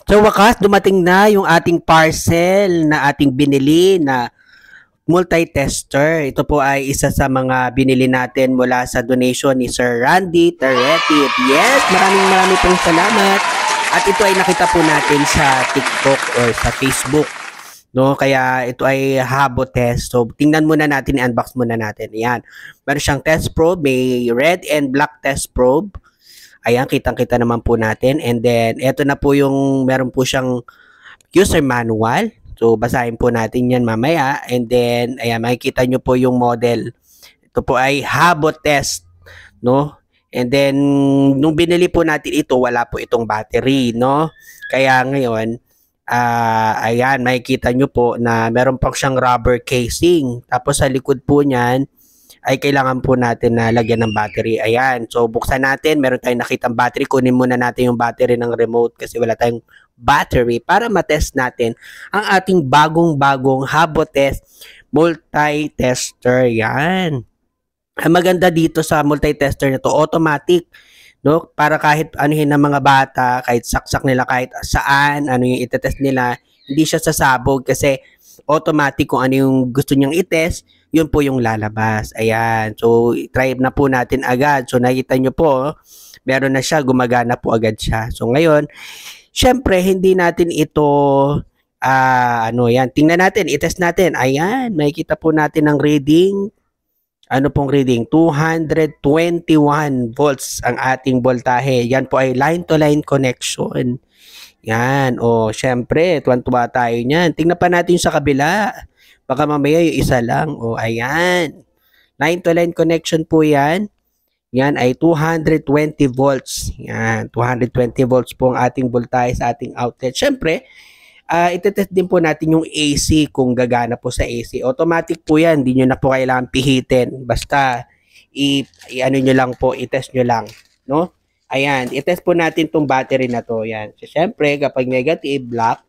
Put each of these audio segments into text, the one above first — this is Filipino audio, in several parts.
So wakas, dumating na yung ating parcel na ating binili na multi-tester. Ito po ay isa sa mga binili natin mula sa donation ni Sir Randy Terretit. Yes, maraming maraming pong salamat. At ito ay nakita po natin sa TikTok or sa Facebook. No, kaya ito ay habo test. So tingnan muna natin, i-unbox muna natin. Ayan. Meron siyang test probe, may red and black test probe. Ayan, kitang-kita naman po natin. And then, ito na po yung, meron po siyang user manual. So, basahin po natin yan mamaya. And then, ayan, makikita nyo po yung model. Ito po ay Habo test, no? And then, nung binili po natin ito, wala po itong battery, no? Kaya ngayon, ayan, makikita nyo po na meron pang siyang rubber casing. Tapos, sa likod po niyan, ay kailangan po natin na lagyan ng battery. Ayan. So, buksan natin. Meron tayong nakitang battery. Kunin muna natin yung battery ng remote kasi wala tayong battery para matest natin ang ating bagong-bagong Habo Test multi-tester. Yan. Ang maganda dito sa multi-tester na to, automatic. No? Para kahit anuhin ng mga bata, kahit saksak nila kahit saan, ano yung itetest nila, hindi siya sasabog kasi automatic kung ano yung gusto niyang itest, yun po yung lalabas. Ayan. So, try na po natin agad. So, nakita nyo po, meron na siya, gumagana po agad siya. So, ngayon, syempre, hindi natin ito, yan. Tingnan natin, itest natin. Ayan, makikita po natin ang reading. Ano pong reading? 221 volts ang ating voltahe. Yan po ay line-to-line connection. Yan. O, syempre, tuwan-tuwa tayo niyan. Tingnan pa natin yung sa kabila. Baka mamaya yung isa lang. O, ayan. Line-to-line connection po yan. Yan ay 220 volts. Yan. 220 volts po ang ating voltahe sa ating outlet. Syempre, itetest din po natin yung AC kung gagana po sa AC. Automatic po yan. Hindi nyo na po kailangan pihitin. Basta, i-ano nyo lang po, i-test nyo lang. No? Ayan, i-test po natin tong battery na to. Yan. So, syempre, kapag negative, black.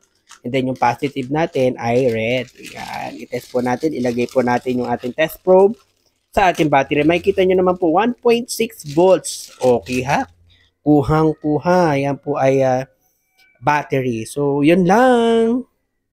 And then, yung positive natin ay red. Ayan. I-test po natin. Ilagay po natin yung ating test probe sa ating battery. Makikita nyo naman po, 1.6 volts. Okay ha? Kuhang-kuha. Yan po ay battery. So, yun lang.